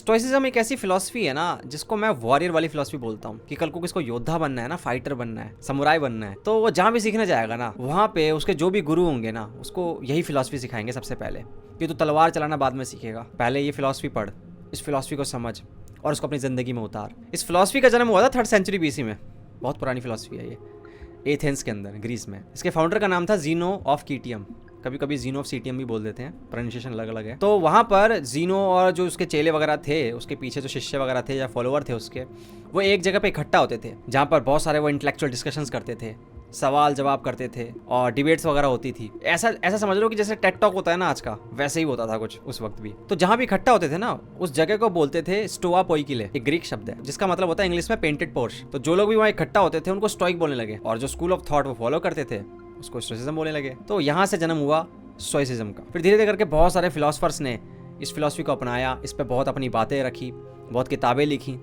Stoicism एक ऐसी philosophy है ना जिसको मैं वॉरियर वाली फिलॉसफी बोलता हूँ कि कल को किसको योद्धा बनना है ना, फाइटर बनना है, समुराई बनना है, तो वो जहाँ भी सीखने जाएगा ना वहाँ पे उसके जो भी गुरु होंगे ना उसको यही फिलॉसफी सिखाएंगे सबसे पहले कि तू तलवार चलाना बाद में सीखेगा, पहले ये फिलॉसफी पढ़, इस फिलॉसफी को समझ और उसको अपनी ज़िंदगी में उतार। इस फिलॉसफी का जन्म हुआ था 3rd सेंचुरी BC में, बहुत पुरानी फिलॉसफी है ये, एथेंस के अंदर, ग्रीस में। इसके फाउंडर का नाम था ज़ीनो ऑफ कीटियम, कभी कभी ज़ीनो ऑफ सीटियम भी बोल देते हैं, प्रोनाउंसिएशन अलग अलग है। तो वहाँ पर ज़ीनो और जो उसके चेले वगैरह थे, उसके पीछे जो शिष्य वगैरह थे या फॉलोअर थे उसके, वो एक जगह पे इकट्ठा होते थे जहाँ पर बहुत सारे वो इंटेलेक्चुअल डिस्कशंस करते थे, सवाल जवाब करते थे और डिबेट्स वगैरह होती थी। ऐसा समझ लो कि जैसे टेड टॉक होता है ना आज का, वैसे ही होता था कुछ उस वक्त भी। तो जहाँ भी इकट्ठा होते थे ना उस जगह को बोलते थे स्टोआ पोइकिले, एक ग्रीक शब्द है जिसका मतलब होता है इंग्लिश में पेंटेड पोर्श। तो जो लोग भी वहाँ इकट्ठा होते थे उनको स्टोइक बोलने लगे और जो स्कूल ऑफ थॉट वो फॉलो करते थे उसको स्टोइसिज्म बोलने लगे। तो यहाँ से जन्म हुआ स्टोइसिज्म का। फिर धीरे धीरे करके बहुत सारे फिलोसफर्स ने इस फिलॉसफी को अपनाया, इस पर बहुत अपनी बातें रखी, बहुत किताबें लिखी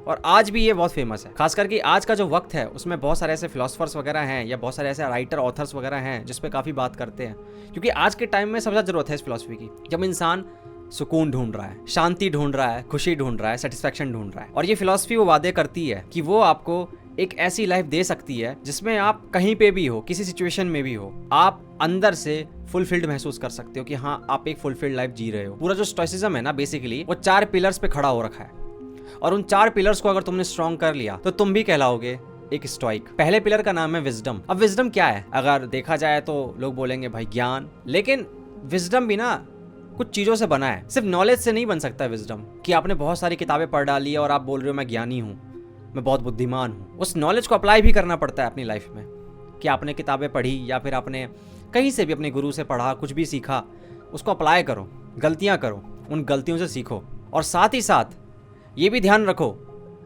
और आज भी ये बहुत फेमस है। खास करके आज का जो वक्त है उसमें बहुत सारे ऐसे फिलोसफर्स वगैरह हैं या बहुत सारे ऐसे राइटर ऑथर्स वगैरह हैं जिस पे काफ़ी बात करते हैं, क्योंकि आज के टाइम में सबसे ज़्यादा ज़रूरत है इस फिलॉसफी की, जब इंसान सुकून ढूंढ रहा है, शांति ढूंढ रहा है, खुशी ढूंढ रहा है, सेटिस्फैक्शन ढूंढ रहा है। और ये फिलॉसफी वो वादे करती है कि वो आपको एक ऐसी लाइफ दे सकती है जिसमें आप कहीं पे भी हो, किसी सिचुएशन में भी हो, आप अंदर से फुलफिल्ड महसूस कर सकते हो कि हाँ आप एक फुलफिल्ड लाइफ जी रहे हो। पूरा जो स्टोइसिज्म है ना बेसिकली वो 4 पिलर्स पे खड़ा हो रखा है और उन 4 पिलर्स को अगर तुमने स्ट्रॉन्ग कर लिया तो तुम भी कहलाओगे एक स्टोइक। पहले पिलर का नाम है विजडम। अब विजडम क्या है? अगर देखा जाए तो लोग बोलेंगे भाई ज्ञान, लेकिन विजडम भी ना कुछ चीजों से बना है। सिर्फ नॉलेज से नहीं बन सकता विजडम कि आपने बहुत सारी किताबें पढ़ डाली है और आप बोल रहे हो मैं ज्ञानी हूँ, मैं बहुत बुद्धिमान हूँ। उस नॉलेज को अप्लाई भी करना पड़ता है अपनी लाइफ में कि आपने किताबें पढ़ी या फिर आपने कहीं से भी अपने गुरु से पढ़ा, कुछ भी सीखा, उसको अप्लाई करो, गलतियाँ करो, उन गलतियों से सीखो। और साथ ही साथ ये भी ध्यान रखो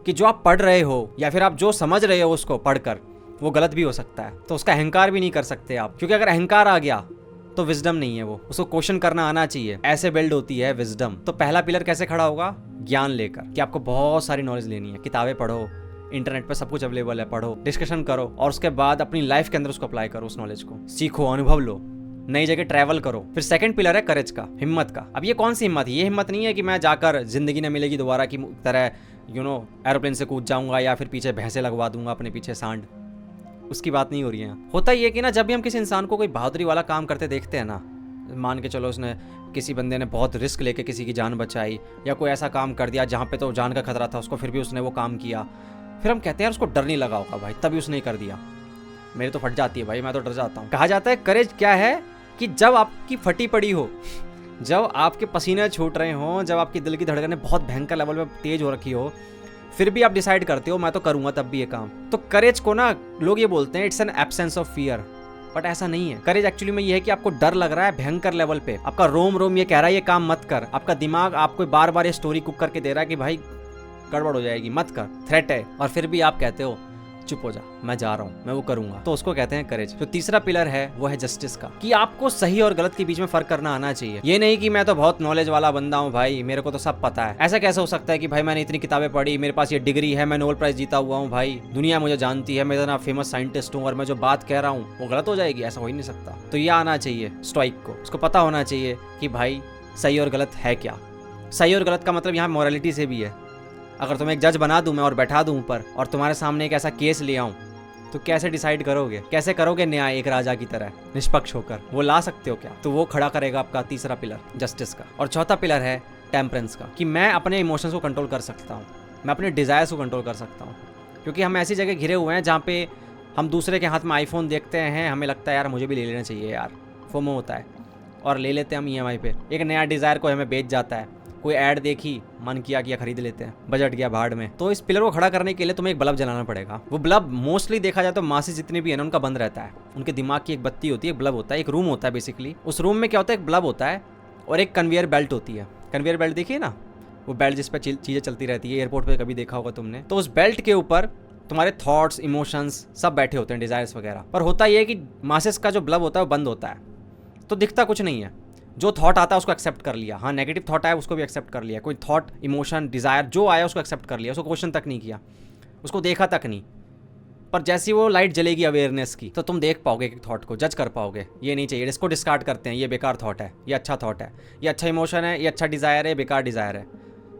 कि जो आप पढ़ रहे हो या फिर आप जो समझ रहे हो उसको पढ़कर वो गलत भी हो सकता है, तो उसका अहंकार भी नहीं कर सकते आप, क्योंकि अगर अहंकार आ गया तो विजडम नहीं है वो, उसको क्वेश्चन करना आना चाहिए। ऐसे बिल्ड होती है विजडम। तो पहला पिलर कैसे खड़ा होगा? ज्ञान लेकर, कि आपको बहुत सारी नॉलेज लेनी है, किताबें पढ़ो, इंटरनेट पर सब कुछ अवेलेबल है, पढ़ो, डिस्कशन करो और उसके बाद अपनी लाइफ के अंदर उसको अप्लाई करो, उस नॉलेज को सीखो, अनुभव लो, नई जगह ट्रैवल करो। फिर सेकंड पिलर है करेज का, हिम्मत का। अब ये कौन सी हिम्मत है? ये हिम्मत नहीं है कि मैं जाकर जिंदगी न मिलेगी दोबारा की तरह एरोप्लेन से कूद जाऊंगा या फिर पीछे भैंसे लगवा दूंगा अपने पीछे सांड, उसकी बात नहीं हो रही है। होता ये कि ना जब भी हम किसी इंसान को कोई बहादुरी वाला काम करते देखते हैं ना, मान के चलो उसने किसी बंदे ने बहुत रिस्क लेके किसी की जान बचाई या कोई ऐसा काम कर दिया जहाँ पे तो जान का खतरा था उसको, फिर भी उसने वो काम किया, फिर हम कहते हैं यार उसको डर नहीं लगा होगा भाई तभी उसने कर दिया। मेरे तो फट जाती है भाई, मैं तो डर जाता हूँ। कहा जाता है करेज क्या है कि जब आपकी फटी पड़ी हो, जब आपके पसीने छूट रहे हों, जब आपकी दिल की धड़कनें बहुत भयंकर लेवल में तेज हो रखी हो, फिर भी आप डिसाइड करते हो मैं तो करूंगा तब भी ये काम। तो करेज को ना लोग ये बोलते हैं it's an absence of fear, but ऐसा नहीं है। करेज एक्चुअली में ये है कि आपको डर लग रहा है भयंकर लेवल पे, आपका रोम रोम ये कह रहा है ये काम मत कर, आपका दिमाग आपको बार बार ये स्टोरी कुक करके दे रहा है कि भाई गड़बड़ हो जाएगी, मत कर, थ्रेट है, और फिर भी आप कहते हो चुप हो जा, मैं जा रहा हूँ, मैं वो करूंगा, तो उसको कहते हैं करेज। जो तीसरा पिलर है वो है जस्टिस का, कि आपको सही और गलत के बीच में फर्क करना आना चाहिए। ये नहीं कि मैं तो बहुत नॉलेज वाला बंदा हूँ भाई, मेरे को तो सब पता है। ऐसा कैसे हो सकता है कि भाई मैंने इतनी किताबें पढ़ी, मेरे पास ये डिग्री है, मैं नोबेल प्राइज जीता हुआ हूँ भाई, दुनिया मुझे जानती है, मैं इतना फेमस साइंटिस्ट हूँ और मैं जो बात कह रहा हूँ वो गलत हो जाएगी? ऐसा हो ही नहीं सकता। तो ये आना चाहिए स्टोइक को, उसको पता होना चाहिए कि भाई सही और गलत है क्या। सही और गलत का मतलब यहाँ मॉरलिटी से भी है। अगर तुम्हें एक जज बना दूं मैं और बैठा दूं ऊपर और तुम्हारे सामने एक ऐसा केस ले आऊं, तो कैसे डिसाइड करोगे? कैसे करोगे न्याय एक राजा की तरह निष्पक्ष होकर? वो ला सकते हो क्या? तो वो खड़ा करेगा आपका तीसरा पिलर जस्टिस का। और चौथा पिलर है टेम्परेंस का, कि मैं अपने इमोशंस को कंट्रोल कर सकता हूँ, मैं अपने डिजायर्स को कंट्रोल कर सकता हूँ। क्योंकि हम ऐसी जगह घिरे हुए हैं जहाँ पे हम दूसरे के हाथ में आईफोन देखते हैं, हमें लगता है यार मुझे भी ले लेना चाहिए यार, फोमो होता है और ले लेते हैं हम EMI पे। एक नया डिजायर को हमें बेच जाता है, कोई ऐड देखी, मन किया खरीद लेते हैं, बजट गया भाड़ में। तो इस पिलर को खड़ा करने के लिए तुम्हें एक बल्ब जलाना पड़ेगा। वो बल्ब मोस्टली देखा जाए तो मासेस जितने भी है ना उनका बंद रहता है, उनके दिमाग की एक बत्ती होती है, एक बल्ब होता है, एक रूम होता है बेसिकली। उस रूम में क्या होता है? एक बल्ब होता है और एक कन्वेयर बेल्ट होती है। कन्वेयर बेल्ट देखिए ना, वो बेल्ट जिस पर चीज़ें चलती रहती है, एयरपोर्ट पर कभी देखा होगा तुमने। तो उस बेल्ट के ऊपर तुम्हारे थॉट्स, इमोशंस सब बैठे होते हैं, डिजायर्स वगैरह। पर होता यह है कि मासेस का जो बल्ब होता है वो बंद होता है, तो दिखता कुछ नहीं है। जो थॉट आता है उसको एक्सेप्ट कर लिया, हाँ नेगेटिव थॉट आया उसको भी एक्सेप्ट कर लिया, कोई थॉट, इमोशन, डिजायर जो आया उसको एक्सेप्ट कर लिया, उसको क्वेश्चन तक नहीं किया, उसको देखा तक नहीं। पर जैसी वो लाइट जलेगी अवेयरनेस की, तो तुम देख पाओगे एक थॉट को, जज कर पाओगे ये नहीं चाहिए, इसको डिस्कार्ड करते हैं, ये बेकार थॉट है, ये अच्छा थॉट है, ये अच्छा इमोशन है, ये अच्छा डिजायर है, बेकार डिजायर है।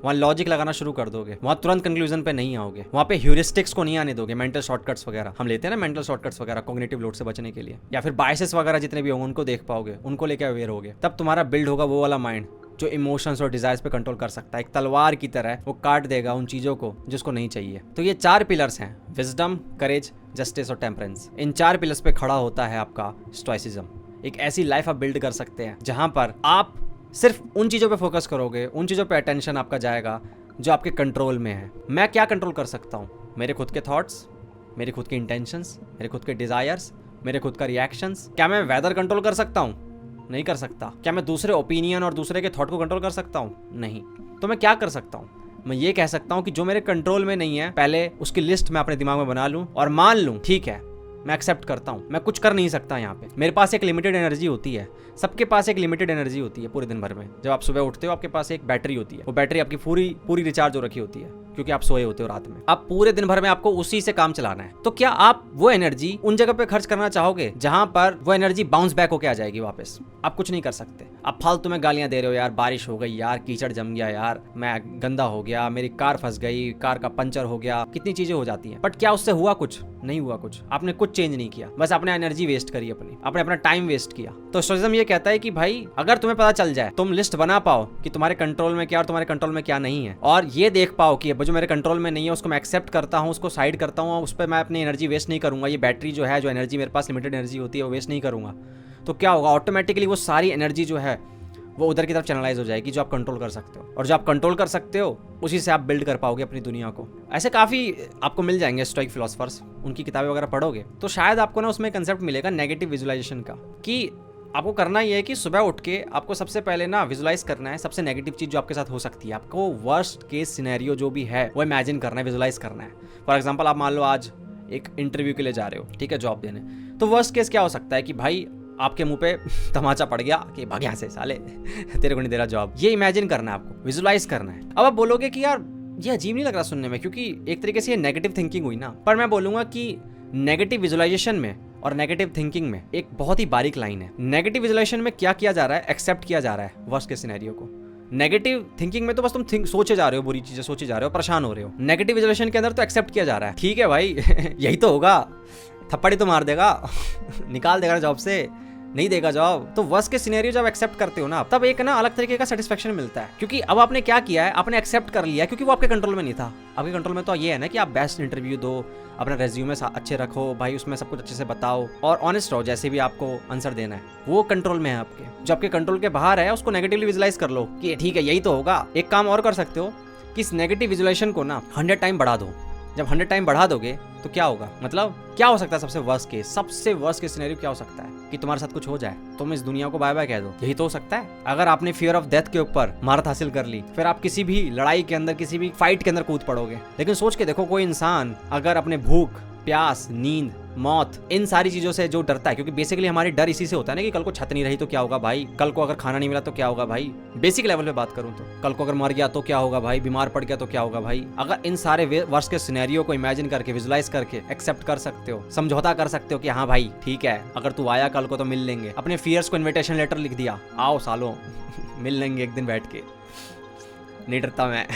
वहाँ लॉजिक लगाना शुरू कर दोगे, वहाँ तुरंत कंक्लूजन पे नहीं आओगे, वहाँ पे ह्यूरिस्टिक्स को नहीं आने दोगे, मेंटल शॉर्टकट्स वगैरह हम लेते हैं ना, मेंटल शॉर्टकट्स वगैरह कॉग्निटिव लोड से बचने के लिए, या फिर बायसेस वगैरह जितने भी होंगे उनको देख पाओगे, उनको लेकर अवेयर होगे। तब तुम्हारा बिल्ड होगा वो वाला माइंड जो इमोशंस और डिजायर्स पे कंट्रोल कर सकता है। एक तलवार की तरह वो काट देगा उन चीजों को जिसको नहीं चाहिए। तो ये 4 पिलर्स हैं, विजडम, करेज, जस्टिस और टेम्परेंस। इन 4 पिलर्स पे खड़ा होता है आपका स्टोइसिज्म। एक ऐसी लाइफ आप बिल्ड कर सकते हैं जहां पर आप सिर्फ उन चीज़ों पे फोकस करोगे, उन चीज़ों पे अटेंशन आपका जाएगा जो आपके कंट्रोल में है। मैं क्या कंट्रोल कर सकता हूँ? मेरे खुद के थॉट्स, मेरी खुद की इंटेंशंस, मेरे खुद के डिज़ायर्स, मेरे खुद का रिएक्शंस। क्या मैं वेदर कंट्रोल कर सकता हूँ? नहीं कर सकता। क्या मैं दूसरे ओपिनियन और दूसरे के थॉट को कंट्रोल कर सकता हूँ? नहीं। तो मैं क्या कर सकता हूँ? मैं ये कह सकता हूँ कि जो मेरे कंट्रोल में नहीं है पहले उसकी लिस्ट मैं अपने दिमाग में बना लूँ और मान लूँ ठीक है मैं एक्सेप्ट करता हूँ, मैं कुछ कर नहीं सकता यहाँ पे। मेरे पास एक लिमिटेड एनर्जी होती है, सबके पास एक लिमिटेड एनर्जी होती है पूरे दिन भर में। जब आप सुबह उठते हो आपके पास एक बैटरी होती है, वो बैटरी आपकी पूरी रिचार्ज हो रखी होती है क्योंकि आप सोए होते हो रात में। आप पूरे दिन भर में आपको उसी से काम चलाना है। तो क्या आप वो एनर्जी उन जगह पे खर्च करना चाहोगे जहां पर वो एनर्जी बाउंस बैक होके आ जाएगी वापस? आप कुछ नहीं कर सकते। आप फालतू में गालियां दे रहे हो, यार बारिश हो गई, यार कीचड़ जम गया, यार मैं गंदा हो गया, मेरी कार फंस गई, कार का पंचर हो गया, कितनी चीजें हो जाती हैं। बट क्या उससे हुआ कुछ? नहीं हुआ कुछ। आपने कुछ चेंज नहीं किया, बस आपने एनर्जी वेस्ट करी, आपने अपना टाइम वेस्ट किया। तो स्टोइसिज्म ये कहता है कि भाई अगर तुम्हें पता चल जाए, तुम लिस्ट बना पाओ कि तुम्हारे कंट्रोल में क्या और तुम्हारे कंट्रोल में क्या नहीं है, और ये देख पाओ कि जो मेरे कंट्रोल में नहीं है उसको मैं एक्सेप्ट करता हूँ, उसको साइड करता हूँ, उस पर मैं अपनी एनर्जी वेस्ट नहीं करूंगा, ये बैटरी जो है, जो एनर्जी मेरे पास लिमिटेड एनर्जी होती है वो वेस्ट नहीं करूंगा, तो क्या होगा? ऑटोमेटिकली वो सारी एनर्जी जो है वो उधर की तरफ चैनलाइज हो जाएगी जो आप कंट्रोल कर सकते हो। और जो आप कंट्रोल कर सकते हो उसी से आप बिल्ड कर पाओगे अपनी दुनिया को। ऐसे काफ़ी आपको मिल जाएंगे स्टोइक फिलोसफर्स, उनकी किताबें वगैरह पढ़ोगे तो शायद आपको ना उसमें कंसेप्ट मिलेगा नेगेटिव विजुअलाइजेशन का, कि आपको करना ये है कि सुबह उठ के आपको सबसे पहले ना विजुलाइज करना है सबसे नेगेटिव चीज़ जो आपके साथ हो सकती है। आपको वर्स्ट केस सिनेरियो जो भी है वो इमेजिन करना है, विजुलाइज करना है। फॉर एग्जाम्पल आप मान लो आज एक इंटरव्यू के लिए जा रहे हो, ठीक है, जॉब देने, तो वर्स्ट केस क्या हो सकता है कि भाई आपके मुंह पे तमाचा पड़ गया कि भाग यहाँ से साले तेरे को नहीं दे रहा जॉब। ये इमेजिन करना है आपको, विजुलाइज करना है। अब आप बोलोगे कि यार ये अजीब नहीं लग रहा सुनने में, क्योंकि एक तरीके से ये नेगेटिव थिंकिंग हुई ना। पर मैं बोलूंगा कि नेगेटिव विजुलाइजेशन में और नेगेटिव थिंकिंग में एक बहुत ही बारीक लाइन है। नेगेटिव विजुलाइजेशन में क्या किया जा रहा है? एक्सेप्ट किया जा रहा है वर्स्ट के सिनेरियो को। नेगेटिव थिंकिंग में तो बस तुम सोचे जा रहे हो, बुरी चीजें सोचे जा रहे हो, परेशान हो रहे हो। नेगेटिव विजुलाइजेशन के अंदर तो एक्सेप्ट किया जा रहा है, ठीक है भाई यही तो होगा, थप्पड़ी तो मार देगा निकाल देगा जॉब से, नहीं देगा जॉब। तो वर्स्ट के सिनेरियो जब एक्सेप्ट करते हो ना, तब एक ना अलग तरीके का सेटिस्फेक्शन मिलता है, क्योंकि अब आपने क्या किया है, आपने एक्सेप्ट कर लिया, क्योंकि वो आपके कंट्रोल में नहीं था। आपके कंट्रोल में तो ये है ना कि आप बेस्ट इंटरव्यू दो, अपना रेज्यूमे अच्छे रखो भाई, उसमें सब कुछ अच्छे से बताओ और ऑनेस्ट रहो जैसे भी आपको आंसर देना है, वो कंट्रोल में है आपके। जो आपके कंट्रोल के बाहर है उसको नेगेटिवली विजुलाइज कर लो कि ठीक है यही तो होगा। एक काम और कर सकते हो कि इस नेगेटिव विजुलाइजेशन को ना 100 टाइम बढ़ा दो। जब 100 टाइम बढ़ा दोगे तो क्या होगा, मतलब क्या हो सकता है सबसे वर्स्ट केस सिनेरियो क्या हो सकता है कि तुम्हारे साथ कुछ हो जाए, तुम इस दुनिया को बाय बाय कह दो। यही तो हो सकता है। अगर आपने फियर ऑफ डेथ के ऊपर महारत हासिल कर ली, फिर आप किसी भी लड़ाई के अंदर, किसी भी फाइट के अंदर कूद पड़ोगे। लेकिन सोच के देखो, कोई इंसान अगर अपने भूख, प्यास, नींद, मौत, इन सारी चीजों से जो डरता है, क्योंकि बेसिकली हमारी डर इसी से होता है ना कि कल को छत नहीं रही तो क्या होगा भाई, कल को अगर खाना नहीं मिला तो क्या होगा भाई, बेसिक लेवल पे बात करूं तो कल को अगर मर गया तो क्या होगा भाई, बीमार पड़ गया तो क्या होगा भाई। अगर इन सारे वर्स्ट के सिनेरियो को इमेजिन करके, विजुलाइज करके एक्सेप्ट कर सकते हो, समझौता कर सकते हो कि हाँ भाई ठीक है, अगर तू आया कल को तो मिल लेंगे। अपने फियर्स को इन्विटेशन लेटर लिख दिया, आओ सालों मिल लेंगे एक दिन बैठ के, नहीं डरता मैं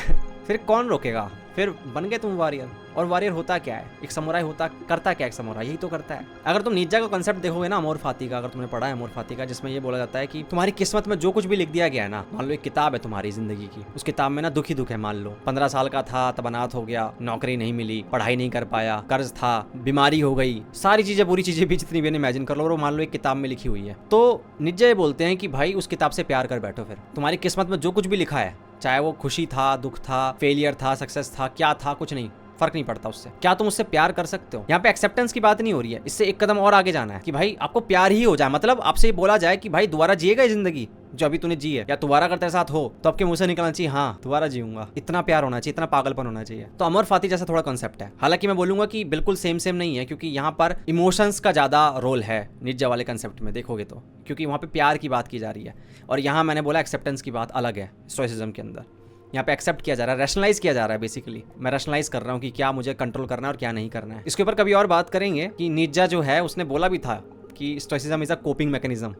फिर कौन रोकेगा? फिर बन गए तुम वॉरियर। और वॉरियर होता क्या है? एक समुराई करता क्या? एक समुराई यही तो करता है। अगर तुम नीचा का कॉन्सेप्ट देखोगे ना, अमोर फाती का, अगर तुमने पढ़ा है अमोर फाती का, जिसमें ये बोला जाता है कि तुम्हारी किस्मत में जो कुछ भी लिख दिया गया है ना, मान लो एक किताब है तुम्हारी जिंदगी की, उस किताब में ना दुख ही दुख है। मान लो 15 साल का था तब अनाथ हो गया, नौकरी नहीं मिली, पढ़ाई नहीं कर पाया, कर्ज था, बीमारी हो गई, सारी चीजें, बुरी चीजें भी जितनी भी इमेजिन कर लो, और मान लो एक किताब में लिखी हुई है। तो निज्जा ये बोलते हैं कि भाई उस किताब से प्यार कर बैठो। फिर तुम्हारी किस्मत में जो कुछ भी लिखा है, चाहे वो खुशी था, दुख था, फेलियर था, सक्सेस था, क्या था, कुछ नहीं फर्क नहीं पड़ता उससे। क्या तुम उससे प्यार कर सकते हो? यहाँ पे एक्सेप्टेंस की बात नहीं हो रही है, इससे एक कदम और आगे जाना है कि भाई आपको प्यार ही हो जाए। मतलब आपसे ये बोला जाए कि भाई दोबारा जिएगा ये जिंदगी जो अभी तूने जी है, या दोबारा अगर तेरे साथ हो तो आपके मुंह से निकलना चाहिए हाँ दोबारा जीऊंगा। इतना प्यार होना चाहिए, इतना पागलपन होना चाहिए। तो अमर फाती जैसा थोड़ा कॉन्सेप्ट है। हालांकि मैं बोलूंगा कि बिल्कुल सेम नहीं है, क्योंकि यहाँ पर इमोशंस का ज्यादा रोल है निज्जा वाले कंसेप्ट में देखोगे तो, क्योंकि वहाँ पे प्यार की बात की जा रही है, और यहाँ मैंने बोला एक्सेप्टेंस की बात अलग है। स्टोइसिज्म के अंदर यहाँ पे एक्सेप्ट किया जा रहा है, रैशनलाइज किया जा रहा है। बेसिकली मैं रैशनलाइज कर रहा हूँ कि क्या मुझे कंट्रोल करना है और क्या नहीं करना है। इसके ऊपर कभी और बात करेंगे कि निज्जा जो है उसने बोला भी था कि stoicism is a coping mechanism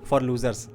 for losers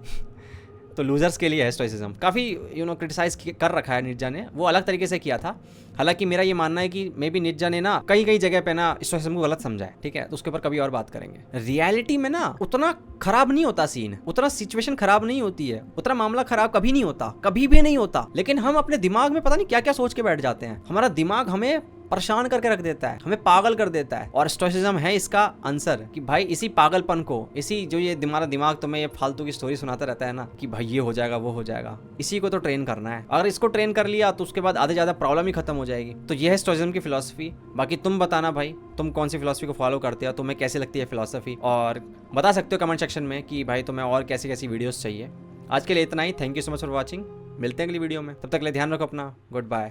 तो लूजर्स के लिए है स्टोइसिज्म। काफ़ी क्रिटिसाइज कर रखा है निंजा ने, वो अलग तरीके से किया था। हालांकि मेरा ये मानना है कि मे बी निंजा ने ना कई कई जगह पे ना स्टोइसिज्म को गलत समझा है, ठीक है, तो उसके ऊपर कभी और बात करेंगे। रियलिटी में ना उतना खराब नहीं होता सीन, उतना सिचुएशन खराब नहीं होती है, उतना मामला खराब कभी नहीं होता, कभी भी नहीं होता। लेकिन हम अपने दिमाग में पता नहीं क्या क्या सोच के बैठ जाते हैं। हमारा दिमाग हमें परेशान करके रख देता है, हमें पागल कर देता है। और स्टोइसिज्म है इसका आंसर कि भाई इसी पागलपन को, इसी जो ये हमारा दिमाग तुम्हें ये फालतू की स्टोरी सुनाता रहता है ना कि भाई ये हो जाएगा वो हो जाएगा, इसी को तो ट्रेन करना है। अगर इसको ट्रेन कर लिया तो उसके बाद आधे ज्यादा प्रॉब्लम ही खत्म हो जाएगी। तो ये है स्टोइसिज्म की फिलॉसफी। बाकी तुम बताना भाई, तुम कौन सी फिलॉसफी को फॉलो करते हो, तुम्हें कैसी लगती है फिलॉसफी, और बता सकते हो कमेंट सेक्शन में कि भाई तुम्हें और कैसी कैसी वीडियोस चाहिए। आज के लिए इतना ही। Thank you so much for watching. मिलते हैं अगली वीडियो में, तब तक के लिए ध्यान रखो अपना। Good bye.